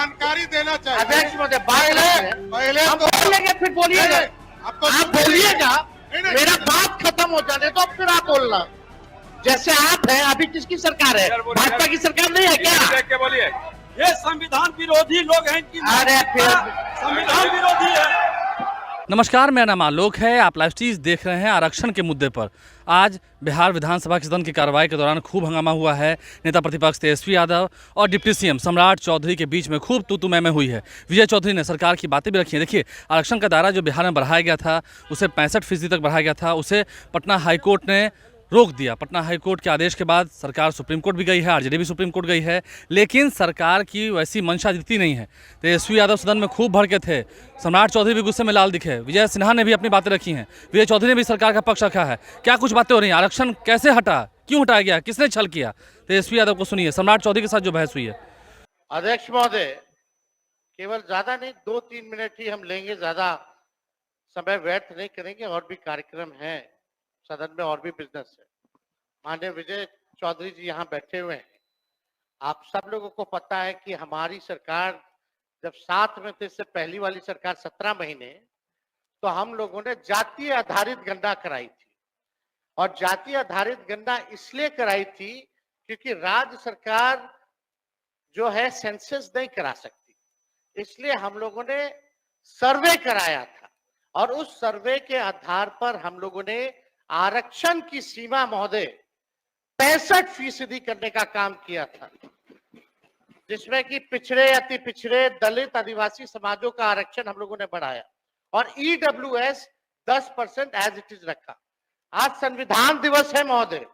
जानकारी देना चाहिए। अध्यक्ष महोदय पहले हम तो बोल लेंगे, फिर बोलिएगा। आप तो आप बोलिएगा, नहीं। मेरा बात खत्म हो जाने तो फिर आप बोलना। जैसे आप हैं, अभी किसकी सरकार है? भाजपा की सरकार नहीं है क्या? देख के बोलिए, ये संविधान विरोधी लोग हैं, इनकी अरे फिर संविधान विरोधी है। नमस्कार, मेरा नाम आलोक है। आप लाइव स्ट्रीम देख रहे हैं आरक्षण के मुद्दे पर। आज बिहार विधानसभा के सदन की कार्रवाई के दौरान खूब हंगामा हुआ है। नेता प्रतिपक्ष तेजस्वी यादव और डिप्टी सीएम सम्राट चौधरी के बीच में खूब तू मैं हुई है। विजय चौधरी ने सरकार की बातें भी रखी हैं। देखिए, आरक्षण का दायरा जो बिहार में बढ़ाया गया था उसे 65% तक बढ़ाया गया था, उसे पटना हाईकोर्ट ने रोक दिया। पटना हाईकोर्ट के आदेश के बाद सरकार सुप्रीम कोर्ट भी गई है, आरजेडी भी सुप्रीम कोर्ट गई है, लेकिन सरकार की वैसी मंशा दिखती नहीं है। तेजस्वी यादव सदन में खूब भड़के थे, सम्राट चौधरी भी गुस्से में लाल दिखे, विजय सिन्हा ने भी अपनी बातें रखी हैं, विजय चौधरी ने भी सरकार का पक्ष रखा है। क्या कुछ बातें हो रही हैं? आरक्षण कैसे हटा, क्यों हटाया गया, किसने छल किया? तेजस्वी यादव को सुनिए, सम्राट चौधरी के साथ जो बहस हुई है। अध्यक्ष महोदय, केवल ज्यादा नहीं, 2-3 मिनट ही हम लेंगे, ज्यादा समय व्यर्थ नहीं करेंगे। और भी कार्यक्रम है सदन में, और भी बिजनेस है। माननीय विजय चौधरी जी यहाँ बैठे हुए हैं। आप सब लोगों को पता है कि हमारी सरकार जब साथ में थे, इससे पहली वाली सरकार 17 महीने, तो हम लोगों ने जातीय आधारित गणना कराई थी। और जातीय आधारित गणना इसलिए कराई थी क्योंकि राज्य सरकार जो है सेंसस नहीं करा सकती, इसलिए हम लोगों ने सर्वे कराया था। और उस सर्वे के आधार पर हम लोगों ने आरक्षण की सीमा महोदय 65% करने का काम किया था, जिसमें कि पिछड़े, अति पिछड़े, दलित, आदिवासी समाजों का आरक्षण हम लोगों ने बढ़ाया और ईडब्ल्यूएस 10% एज इट इज रखा। आज संविधान दिवस है महोदय,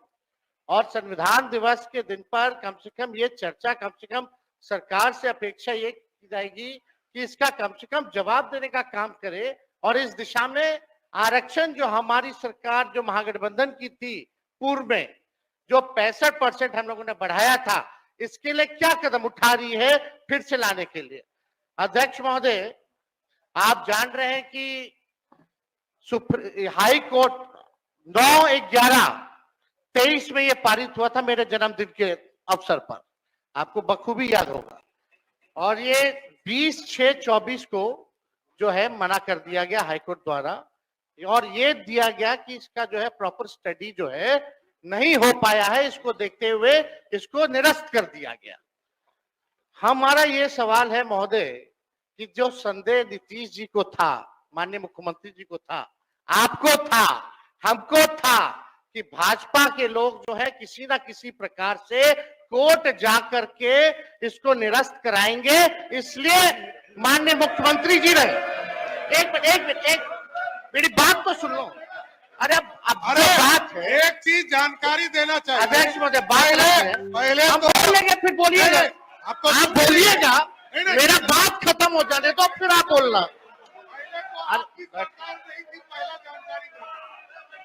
और संविधान दिवस के दिन पर कम से कम ये चर्चा, कम से कम सरकार से अपेक्षा ये की जाएगी कि इसका कम से कम जवाब देने का काम करे। और इस दिशा में आरक्षण जो हमारी सरकार, जो महागठबंधन की थी पूर्व में, जो 65% हम लोगों ने बढ़ाया था, इसके लिए क्या कदम उठा रही है फिर से लाने के लिए? अध्यक्ष महोदय, आप जान रहे हैं कि हाई कोर्ट 9/11/23 में ये पारित हुआ था, मेरे जन्मदिन के अवसर पर, आपको बखूबी याद होगा। और ये 20/6/24 को जो है मना कर दिया गया हाईकोर्ट द्वारा, और ये दिया गया कि इसका जो है प्रॉपर स्टडी जो है नहीं हो पाया है, इसको देखते हुए इसको निरस्त कर दिया गया। हमारा ये सवाल है महोदय कि जो संदेह नीतीश जी को था, माननीय मुख्यमंत्री जी को था, आपको था, हमको था कि भाजपा के लोग जो है किसी ना किसी प्रकार से कोर्ट जाकर के इसको निरस्त कराएंगे। इसलिए माननीय मुख्यमंत्री जी ने एक मिनट मेरी बात तो सुन लो। अरे बात है, एक चीज जानकारी देना चाहिए। अध्यक्ष महोदय, पहले हम तो बोल लेंगे, फिर बोलिएगा। आप तो आप बोलिएगा, नहीं। मेरा बात खत्म हो जाने तो फिर आप बोलना। पहले तो आपकी सरकार नहीं थी, पहला जानकारी दो।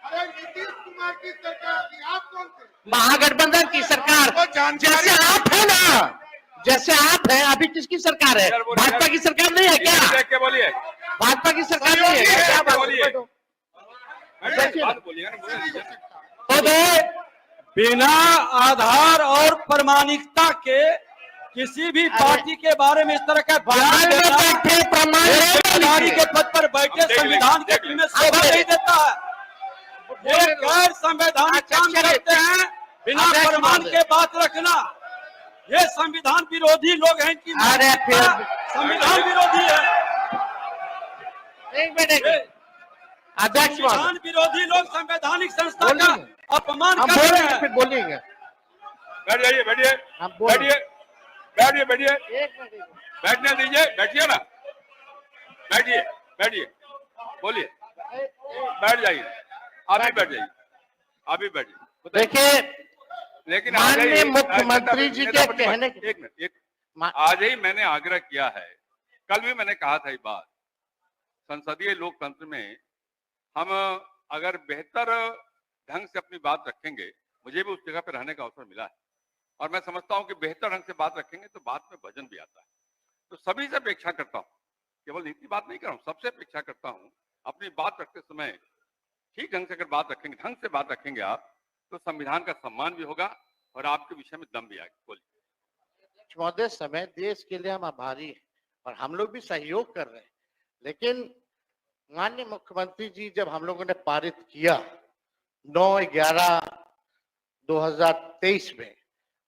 अरे नीतीश कुमार की सरकार थी, आप कौन थे? महागठबंधन की सरकार। आपको जानकारी जैसे आप है ना, जैसे आप हैं, अभी किसकी सरकार है? भाजपा की सरकार नहीं है क्या? देख के बोलिए, भाजपा की सरकार नहीं है क्या? बात बोलिए। बिना आधार और प्रमाणिकता के किसी भी पार्टी के बारे में इस तरह का बयान देना, प्रमाण के पद पर बैठे संविधान के दिल में शोभा नहीं देता है। ये गैर संवैधानिक काम करते हैं, बिना प्रमाण के बात रखना। ये संविधान विरोधी लोग हैं, इनकी संविधान विरोधी है। एक मिनट अध्यक्ष, संविधान विरोधी लोग संवैधानिक संस्था का अपमान हम कर रहे बोलेंगे, हैं। फिर बोलेंगे। बैठ जाइए, बैठिए, बैठने दीजिए, बैठिए ना, बैठिए, बोलिए, बैठ जाइए, आप भी बैठ जाइए, आप भी बैठ जाइए। देखिए, लेकिन माननीय मुख्यमंत्री जी के कहने, एक मिनट, आज ही मैंने आग्रह किया है, कल भी मैंने कहा था ये बात, संसदीय लोकतंत्र में हम अगर बेहतर ढंग से अपनी बात रखेंगे, मुझे भी उस जगह पर रहने का अवसर मिला है, और मैं समझता हूं कि बेहतर ढंग से बात रखेंगे तो बात में वजन भी आता है। तो सभी से अपेक्षा करता हूं, केवल नीति बात नहीं कर रहा हूं, सबसे अपेक्षा करता हूं, अपनी बात रखते समय ठीक ढंग से अगर बात रखेंगे, ढंग से बात रखेंगे आप, तो संविधान का सम्मान भी होगा और आपके विषय में दम भी आएगा। बोलिए। अध्यक्ष महोदय, समय देश के लिए हम आभारी हैं और हम लोग भी सहयोग कर रहे हैं, लेकिन माननीय मुख्यमंत्री जी जब हम लोगों ने पारित किया 9/11/2023 में,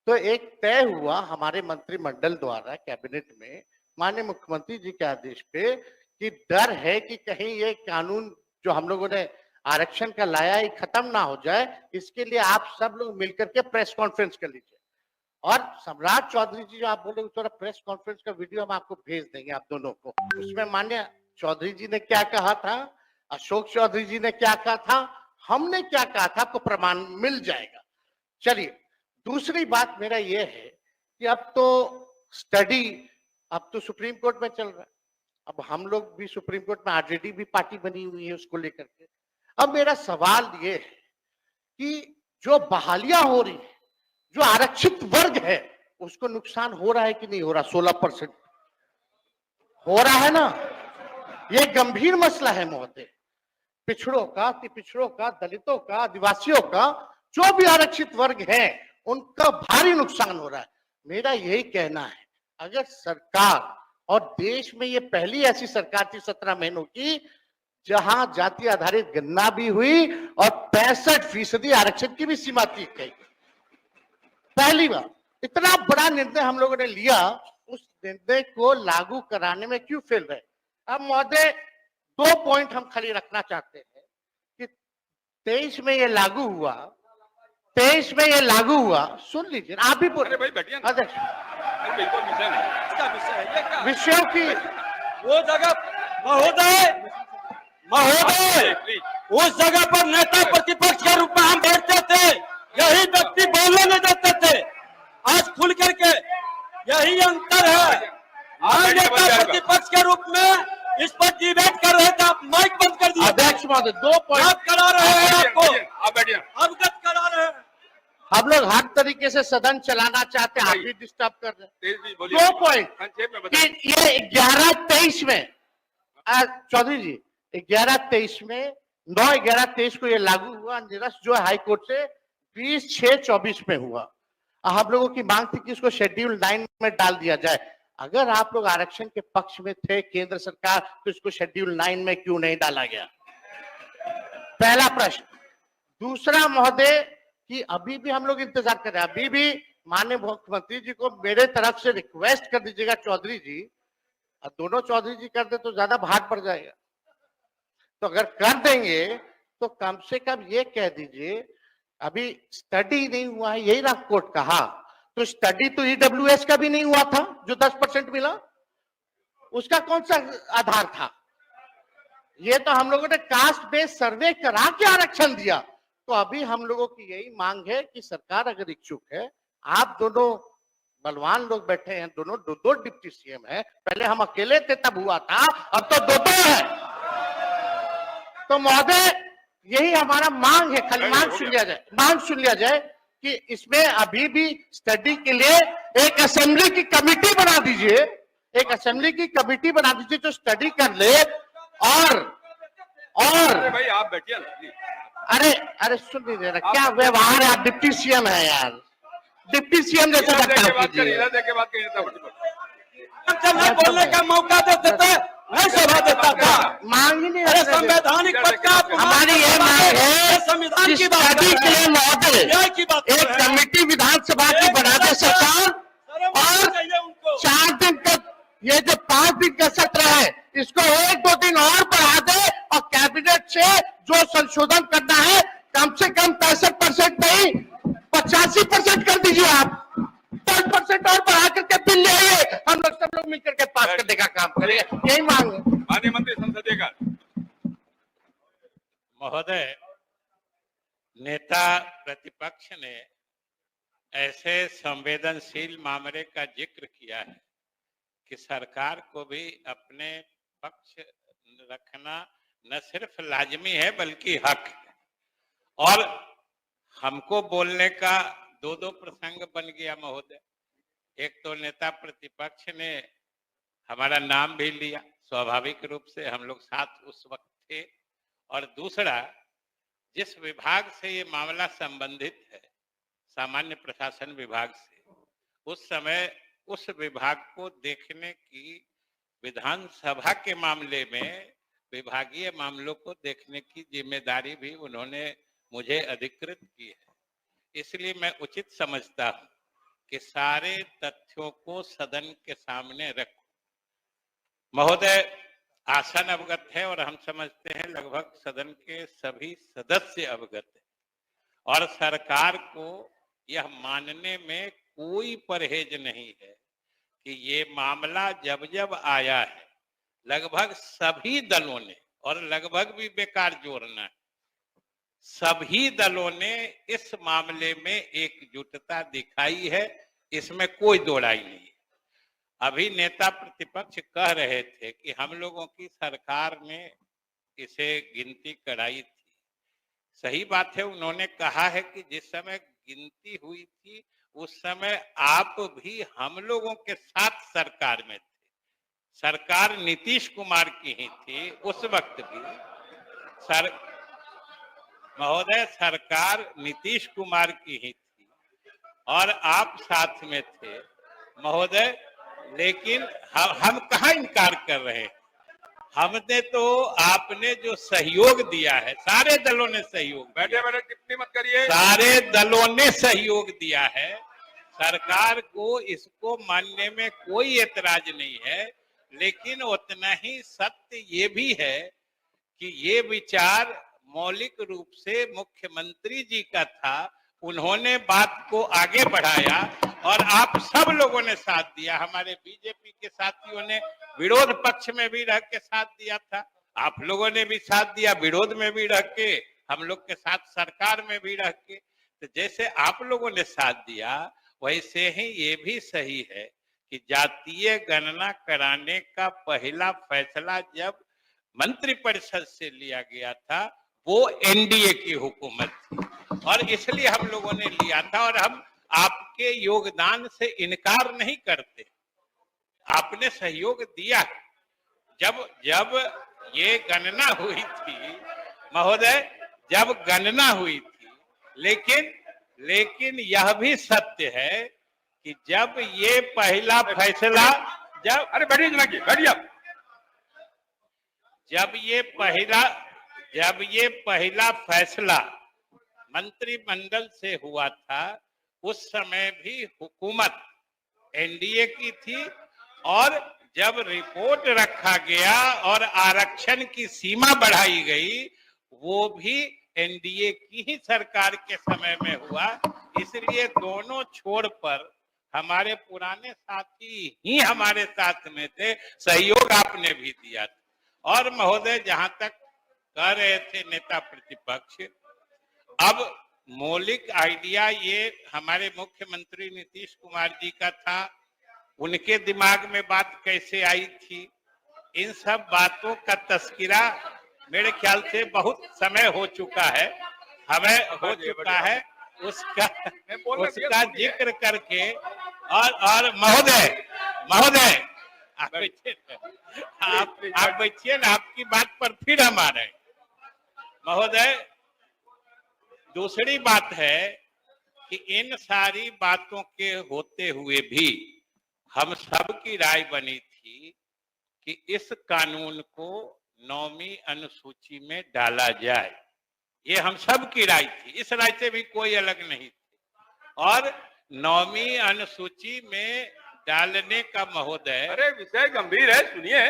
तो एक तय हुआ हमारे मंत्रिमंडल द्वारा कैबिनेट में माननीय मुख्यमंत्री जी के आदेश पे कि डर है कि कहीं ये कानून जो हम लोगों ने आरक्षण का लाया है खत्म ना हो जाए, इसके लिए आप सब लोग मिलकर के प्रेस कॉन्फ्रेंस कर लीजिए। और सम्राट चौधरी जी जो आप बोले थोड़ा प्रेस कॉन्फ्रेंस का वीडियो हम आपको भेज देंगे आप दोनों को। उसमें माननीय चौधरी जी ने क्या कहा था, अशोक चौधरी जी ने क्या कहा था, हमने क्या कहा था, आपको प्रमाण मिल जाएगा। चलिए, दूसरी बात मेरा ये है कि अब तो स्टडी अब तो सुप्रीम कोर्ट में चल रहा है, अब हम लोग भी सुप्रीम कोर्ट में आरजेडी भी पार्टी बनी हुई है उसको लेकर के। अब मेरा सवाल ये है कि जो बहालियां हो रही है, जो आरक्षित वर्ग है उसको नुकसान हो रहा है कि नहीं हो रहा? 16% हो रहा है ना। ये गंभीर मसला है महोदय। पिछड़ों का, अति पिछड़ों का, दलितों का, आदिवासियों का, जो भी आरक्षित वर्ग है उनका भारी नुकसान हो रहा है। मेरा यही कहना है, अगर सरकार, और देश में ये पहली ऐसी सरकार थी 17 महीनों की जहां जाति आधारित गणना भी हुई और 65% आरक्षण की भी सीमा तय की। पहली बार इतना बड़ा निर्णय हम लोगों ने लिया, उस निर्णय को लागू कराने में क्यों फेल रहे? अब महोदय 2 पॉइंट हम खाली रखना चाहते हैं कि 23 में ये लागू हुआ, 23 में ये लागू हुआ, सुन लीजिए आप भी बोले भाई बैठिए। अध्यक्ष, बिल्कुल विषय नहीं, इसका विषय है ये क्या? विषयों की वो जगह महोदय उस जगह पर नेता प्रतिपक्ष के रूप में हम बैठते थे, यही व्यक्ति बोलने नहीं देते थे। आज खुल करके यही अंतर है। हम नेता प्रतिपक्ष के रूप में इस पर डिबेट कर रहे थे, आप माइक बंद कर दिए। अध्यक्ष महोदय 2 पॉइंट करा रहे हैं, आपको आप बैठिए। अवगत करा रहे हैं। हम लोग हर तरीके से सदन चलाना चाहते हैं, आप भी डिस्टर्ब कर रहे हैं। तेज भी बोलिए। 2 पॉइंट संक्षेप में कि बताइए। ये 11/23 में चौधरी जी 11/23 में 9/11/23 को ये लागू हुआ, निरस्त जो हाई कोर्ट से 20/6/24 में हुआ। हम लोगों की मांग थी कि इसको शेड्यूल 9 में डाल दिया जाए। अगर आप लोग आरक्षण के पक्ष में थे केंद्र सरकार, तो इसको शेड्यूल 9 में क्यों नहीं डाला गया? पहला प्रश्न। दूसरा महोदय कि अभी भी हम लोग इंतजार कर रहे हैं, अभी भी माननीय मुख्यमंत्री जी को मेरे तरफ से रिक्वेस्ट कर दीजिएगा चौधरी जी, और दोनों चौधरी जी कर दे तो ज्यादा भार पड़ जाएगा। तो अगर कर देंगे तो कम से कम ये कह दीजिए, अभी स्टडी नहीं हुआ है, यही ना कोर्ट कहा, तो स्टडी तो ईडब्ल्यूएस का भी नहीं हुआ था जो 10% मिला, उसका कौन सा आधार था? ये तो हम लोगों ने कास्ट बेस्ड सर्वे करा के आरक्षण दिया। तो अभी हम लोगों की यही मांग है कि सरकार अगर इच्छुक है, आप दोनों बलवान लोग बैठे हैं, दोनों दो डिप्टी सीएम है, पहले हम अकेले थे तब हुआ था, अब तो दो है। तो महोदय यही हमारा मांग है, खाली मांग सुन लिया जाए कि इसमें अभी भी स्टडी के लिए एक असेंबली की कमेटी बना दीजिए, एक असेंबली की कमेटी बना दीजिए जो स्टडी कर ले। और अरे भाई आप बैठिए। अरे सुन लीजिए ना, क्या व्यवहार है, आप डिप्टी सीएम है यार, डिप्टी सीएम जैसा बात कीजिए। बोलने का मौका देते थे, मैं सभा देता था। मांग ही नहीं, संवैधानिक पद का हमारी ये मांग है संविधान की बात स्टडी के लिए महोदय की बात एक कमेटी विधानसभा की बना दे सरकार, और 4 दिन तक ये जो 5 दिन का सत्र है इसको 1-2 दिन और बढ़ा दे, और कैबिनेट से जो संशोधन करना है कम से कम 65% नहीं 85% कर दीजिए। आप 10% और बढ़ा करके बिल ले आइए, हम लोग सब लोग मिलकर के पास करने का काम करेंगे, यही मांग है। माननीय मंत्री संसदीय कार्य। महोदय, नेता प्रतिपक्ष ने ऐसे संवेदनशील मामले का जिक्र किया है कि सरकार को भी अपने पक्ष रखना न सिर्फ लाजमी है बल्कि हक है। और हमको बोलने का 2 प्रसंग बन गया महोदय। एक तो नेता प्रतिपक्ष ने हमारा नाम भी लिया, स्वाभाविक रूप से हम लोग साथ उस वक्त थे, और दूसरा जिस विभाग से ये मामला संबंधित है, सामान्य प्रशासन विभाग से, उस समय उस विभाग को देखने की, विधानसभा के मामले में विभागीय मामलों को देखने की जिम्मेदारी भी उन्होंने मुझे अधिकृत की है। इसलिए मैं उचित समझता हूं कि सारे तथ्यों को सदन के सामने रखूं। महोदय आसन अवगत है और हम समझते हैं लगभग सदन के सभी सदस्य अवगत है, और सरकार को यह मानने में कोई परहेज नहीं है कि ये मामला जब जब आया है लगभग सभी दलों ने, और लगभग भी बेकार जोड़ना है, सभी दलों ने इस मामले में एकजुटता दिखाई है, इसमें कोई दो राय नहीं है। अभी नेता प्रतिपक्ष कह रहे थे कि हम लोगों की सरकार ने इसे गिनती कराई थी। सही बात है, उन्होंने कहा है कि जिस समय गिनती हुई थी उस समय आप भी हम लोगों के साथ सरकार में थे। सरकार नीतीश कुमार की ही थी उस वक्त भी। महोदय सरकार नीतीश कुमार की ही थी और आप साथ में थे महोदय, लेकिन हम कहाँ इनकार कर रहे हैं। हमने तो आपने जो सहयोग दिया है, सारे दलों ने सहयोग, बैठे बैठे टिप्पणी मत करिए, सारे दलों ने सहयोग दिया है। सरकार को इसको मानने में कोई एतराज नहीं है, लेकिन उतना ही सत्य ये भी है कि ये विचार मौलिक रूप से मुख्यमंत्री जी का था। उन्होंने बात को आगे बढ़ाया और आप सब लोगों ने साथ दिया। हमारे बीजेपी के साथियों ने विरोध पक्ष में भी रह के साथ दिया था, आप लोगों ने भी साथ दिया विरोध में भी रह के, हम लोग के साथ सरकार में भी रह के। तो जैसे आप लोगों ने साथ दिया वैसे ही ये भी सही है कि जातीय गणना कराने का पहला फैसला जब मंत्रिपरिषद से लिया गया था वो एनडीए की हुकूमत थी और इसलिए हम लोगों ने लिया था, और हम आपके योगदान से इनकार नहीं करते। आपने सहयोग दिया। जब ये गणना हुई थी महोदय, जब गणना हुई थी, लेकिन यह भी सत्य है कि जब ये पहला फैसला, अरे बैठिए जनाब, बैठिए। जब ये पहला फैसला मंत्रिमंडल से हुआ था उस समय भी हुकूमत एनडीए की थी, और जब रिपोर्ट रखा गया और आरक्षण की सीमा बढ़ाई गई वो भी एनडीए की ही सरकार के समय में हुआ। इसलिए दोनों छोर पर हमारे पुराने साथी ही हमारे साथ में थे, सहयोग आपने भी दिया था। और महोदय जहां तक कह रहे थे नेता प्रतिपक्ष, अब मौलिक आइडिया ये हमारे मुख्यमंत्री नीतीश कुमार जी का था, उनके दिमाग में बात कैसे आई थी, इन सब बातों का तस्करा मेरे ख्याल से बहुत समय हो चुका है, हमें हो चुका है, उसका जिक्र करके। और महोदय आप बैठिए ना, आपकी बात पर फिर हम आ रहे हैं। महोदय दूसरी बात है कि इन सारी बातों के होते हुए भी हम सब की राय बनी थी कि इस कानून को 9वीं अनुसूची में डाला जाए, ये हम सब की राय थी, इस राय से भी कोई अलग नहीं थी। और 9वीं अनुसूची में डालने का महोदय, अरे विषय गंभीर है, सुनिए,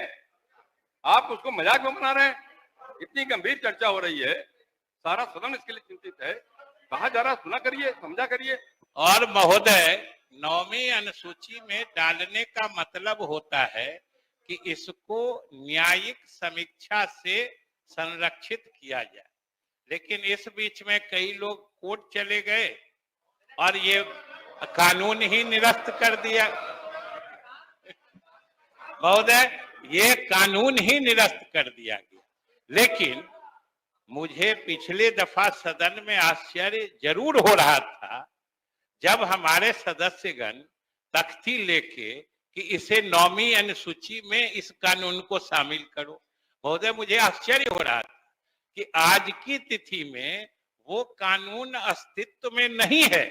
आप उसको मजाक में बना रहे हैं। इतनी गंभीर चर्चा हो रही है, सारा सदन इसके लिए चिंतित है, कहा जा रहा सुना करिए, समझा करिए। और महोदय 9वीं अनुसूची में डालने का मतलब होता है कि इसको न्यायिक समीक्षा से संरक्षित किया जाए, लेकिन इस बीच में कई लोग कोर्ट चले गए और ये कानून ही निरस्त कर दिया। महोदय ये कानून ही निरस्त कर दिया गया। लेकिन मुझे पिछले दफा सदन में आश्चर्य जरूर हो रहा था जब हमारे सदस्यगण तख्ती लेके कि इसे 9वीं अनुसूची में इस कानून को शामिल करो। महोदय मुझे आश्चर्य हो रहा था कि आज की तिथि में वो कानून अस्तित्व में नहीं है,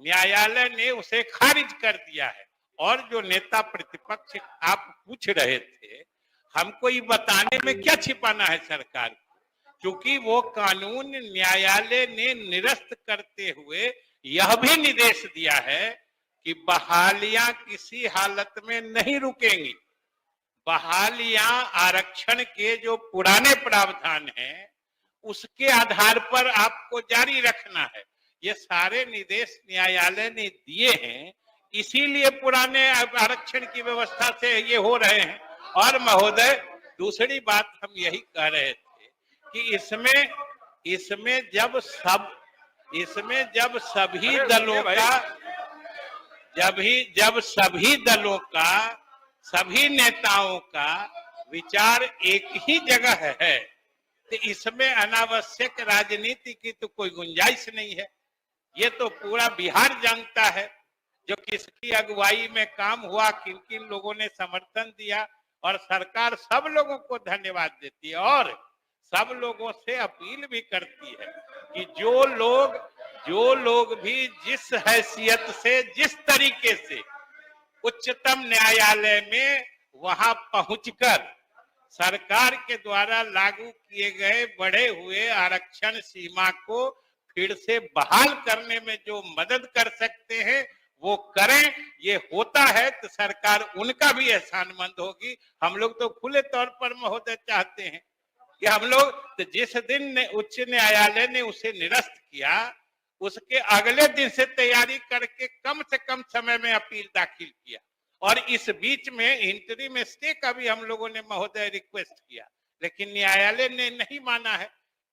न्यायालय ने उसे खारिज कर दिया है और जो नेता प्रतिपक्ष आप पूछ रहे थे, हमको ये बताने में क्या छिपाना है सरकार को, क्योंकि वो कानून न्यायालय ने निरस्त करते हुए यह भी निर्देश दिया है कि बहालियां किसी हालत में नहीं रुकेंगी। बहालियां आरक्षण के जो पुराने प्रावधान हैं उसके आधार पर आपको जारी रखना है। ये सारे निर्देश न्यायालय ने दिए हैं, इसीलिए पुराने आरक्षण की व्यवस्था से ये हो रहे हैं। और महोदय, दूसरी बात हम यही कह रहे थे कि इसमें जब सभी दलों का जब सभी दलों का, सभी नेताओं का विचार एक ही जगह है, तो इसमें अनावश्यक राजनीति की तो कोई गुंजाइश नहीं है। ये तो पूरा बिहार जानता है जो किसकी अगुवाई में काम हुआ, किन किन लोगों ने समर्थन दिया, और सरकार सब लोगों को धन्यवाद देती है और सब लोगों से अपील भी करती है कि जो लोग भी जिस हैसियत से, जिस तरीके से उच्चतम न्यायालय में वहां पहुंचकर सरकार के द्वारा लागू किए गए बढ़े हुए आरक्षण सीमा को फिर से बहाल करने में जो मदद कर सकते हैं वो करें। ये होता है तो सरकार उनका भी एहसानमंद होगी। हम लोग तो खुले तौर पर महोदय चाहते हैं कि हम लोग तो जिस दिन उच्च न्यायालय ने उसे निरस्त किया उसके अगले दिन से तैयारी करके कम से कम समय में अपील दाखिल किया, और इस बीच में इंटरिम स्टे का भी हम लोगों ने महोदय रिक्वेस्ट किया, लेकिन न्यायालय ने नहीं माना है।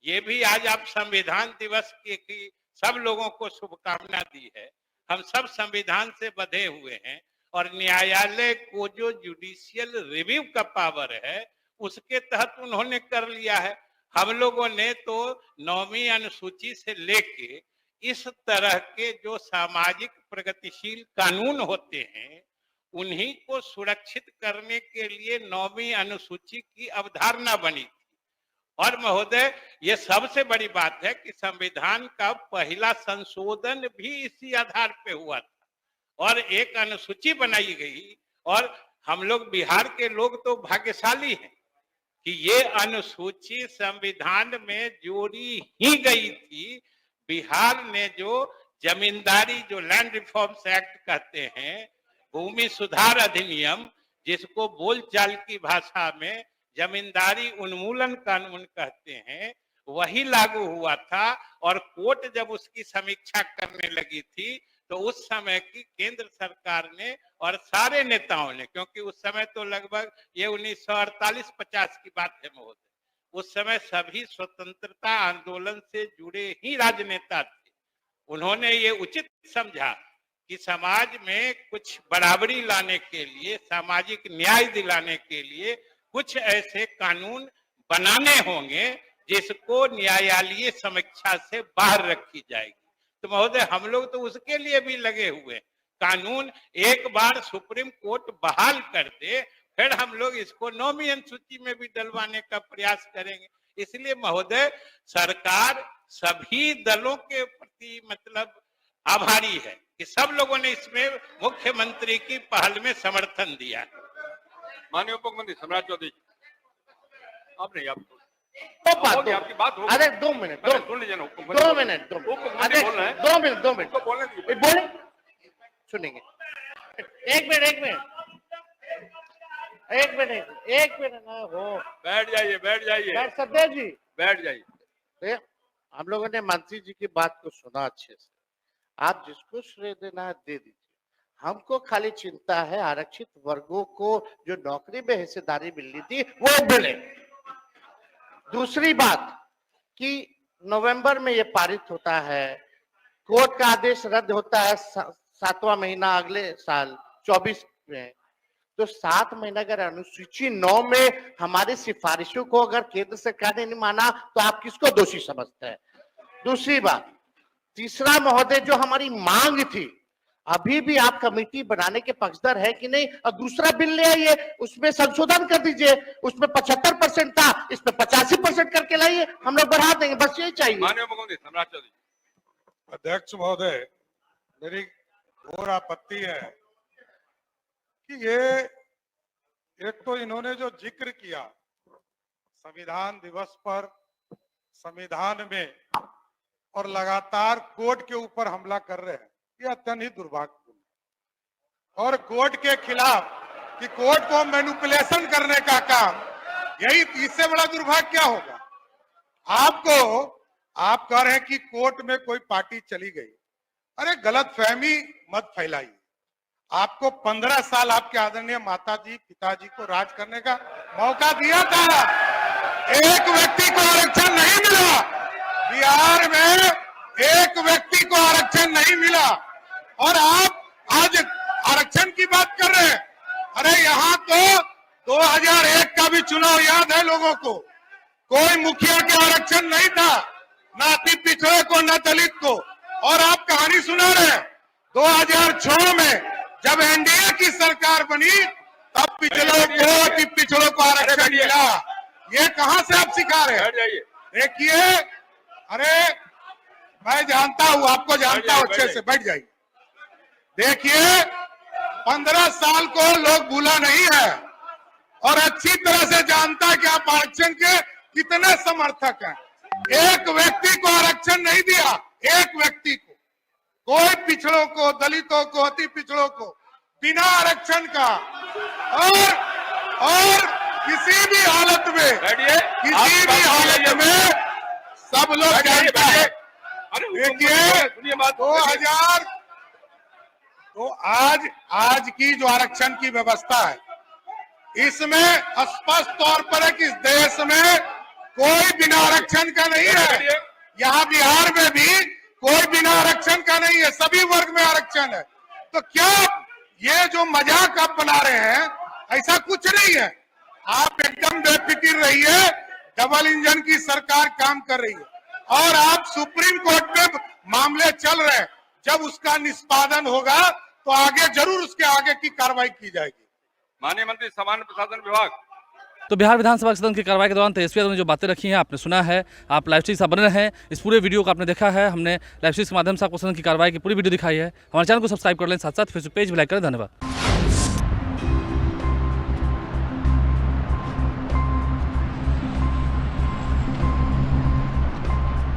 ये भी आज आप संविधान दिवस की सब लोगों को शुभकामना दी है। हम सब संविधान से बंधे हुए हैं और न्यायालय को जो जुडिशियल रिव्यू का पावर है उसके तहत उन्होंने कर लिया है। हम लोगों ने तो 9वीं अनुसूची से लेके इस तरह के जो सामाजिक प्रगतिशील कानून होते हैं उन्हीं को सुरक्षित करने के लिए 9वीं अनुसूची की अवधारणा बनी थी। और महोदय, ये सबसे बड़ी बात है कि संविधान का पहला संशोधन भी इसी आधार पे हुआ था और एक अनुसूची बनाई गई, और हम लोग बिहार के लोग तो भाग्यशाली हैं कि ये अनुसूची संविधान में जोड़ी ही गई थी। बिहार ने जो जमींदारी, जो लैंड रिफॉर्म्स एक्ट कहते हैं, भूमि सुधार अधिनियम, जिसको बोलचाल की भाषा में जमींदारी उन्मूलन कानून कहते हैं, वही लागू हुआ था। और कोर्ट जब उसकी समीक्षा करने लगी थी तो उस समय की केंद्र सरकार ने और सारे नेताओं ने, क्योंकि उस समय तो लगभग ये 1948-50 की बात है महोदय, उस समय सभी स्वतंत्रता आंदोलन से जुड़े ही राजनेता थे, उन्होंने ये उचित समझा कि समाज में कुछ बराबरी लाने के लिए, सामाजिक न्याय दिलाने के लिए कुछ ऐसे कानून बनाने होंगे जिसको न्यायालयीय समीक्षा से बाहर रखी जाएगी। तो महोदय, हम लोग तो उसके लिए भी लगे हुए हैं। कानून एक बार सुप्रीम कोर्ट बहाल कर दे, फिर हम लोग इसको 9वीं अनुसूची में भी डलवाने का प्रयास करेंगे। इसलिए महोदय, सरकार सभी दलों के प्रति मतलब आभारी है कि सब लोगों ने इसमें मुख्यमंत्री की पहल में समर्थन दिया है। माननीय उप मुख्यमंत्री सम्राट चौधरी, आप नहीं, आप आपकी बात हो। अरे 2 मिनट, 2 मिनट, 2 मिनट तो बोलने दीजिए, बोले सुनेंगे। एक मिनट ना हो, बैठ जाइए सत्या जी, बैठ जाइए। हम लोगों ने मंत्री जी की बात को सुना अच्छे से। आप जिसको श्रेय देना है दे दीजिए, हमको खाली चिंता है आरक्षित वर्गों को जो नौकरी में हिस्सेदारी मिलनी थी वो मिले। दूसरी बात कि नवंबर में ये पारित होता है, कोर्ट का आदेश रद्द होता है 7वां महीना अगले साल 24 में, तो 7 महीना अगर अनुसूची 9 में हमारी सिफारिशों को अगर केंद्र सरकार ने नहीं माना तो आप किसको दोषी समझते हैं? दूसरी बात, तीसरा महोदय, जो हमारी मांग थी, अभी भी आप कमेटी बनाने के पक्षधर है कि नहीं? और दूसरा बिल ले आइए, उसमें संशोधन कर दीजिए, उसमें 75% था, इसमें 85% करके लाइए, हम लोग बढ़ा देंगे, बस यही चाहिए। माननीय मुख्यमंत्री सम्राट चौधरी। अध्यक्ष महोदय, मेरी घोर आपत्ति है कि ये एक तो इन्होंने जो जिक्र किया संविधान दिवस पर संविधान में और लगातार कोर्ट के ऊपर हमला कर रहे हैं, ये अत्यंत ही दुर्भाग्यपूर्ण है। और कोर्ट के खिलाफ कि कोर्ट को मैनिपुलेशन करने का काम, यही इससे बड़ा दुर्भाग्य क्या होगा। आप कह रहे हैं कि कोर्ट में कोई पार्टी चली गई, अरे गलत फहमी मत फैलाइए। आपको 15 साल आपके आदरणीय माताजी पिताजी को राज करने का मौका दिया था, एक व्यक्ति को आरक्षण नहीं मिला। बिहार में एक व्यक्ति को आरक्षण नहीं मिला और आप आज आरक्षण की बात कर रहे हैं। अरे यहाँ तो 2001 का भी चुनाव याद है लोगों को, कोई मुखिया के आरक्षण नहीं था, ना अति पिछड़े को न दलित को। और आप कहानी सुना रहे हैं 2006 में जब एनडीए की सरकार बनी तब पिछड़ों को अति पिछड़ों को आरक्षण मिला। ये कहां से आप सिखा रहे हैं? देखिए, अरे मैं जानता हूं, आपको जानता हूं अच्छे से, बैठ जाइए। देखिए 15 साल को लोग भूला नहीं है और अच्छी तरह से जानता है कि आप आरक्षण के कितने समर्थक हैं। एक व्यक्ति को आरक्षण नहीं दिया, एक व्यक्ति को, कोई पिछड़ों को, दलितों को, अति पिछड़ों को बिना आरक्षण का। और किसी भी हालत में, किसी भी हालत में सब लोग जानता है। देखिए 2000 तो आज की जो आरक्षण की व्यवस्था है, इसमें स्पष्ट तौर पर है कि इस देश में कोई बिना आरक्षण का नहीं है। यहाँ बिहार में भी कोई बिना आरक्षण का नहीं है, सभी वर्ग में आरक्षण है। तो क्या ये जो मजाक आप बना रहे हैं, ऐसा कुछ नहीं है। आप एकदम बेफिक्र रहिए, डबल इंजन की सरकार काम कर रही है और आप सुप्रीम कोर्ट में मामले चल रहे हैं। जब उसका निष्पादन होगा तो आगे जरूर उसके आगे की कार्रवाई की जाएगी। माननीय मंत्री सामान्य प्रशासन विभाग। तो बिहार विधानसभा सदन की कार्रवाई के दौरान तेजस्वी यादव ने जो बातें रखी हैं आपने सुना है। आप लाइव स्ट्रीम से बने रहे हैं, इस पूरे वीडियो को आपने देखा है। हमने लाइव स्ट्रीम के माध्यम से आपको सदन की कार्रवाई की पूरी वीडियो दिखाई है। हमारे चैनल को सब्सक्राइब कर लें, साथ साथ फेसबुक पेज भी लाइक करें। धन्यवाद।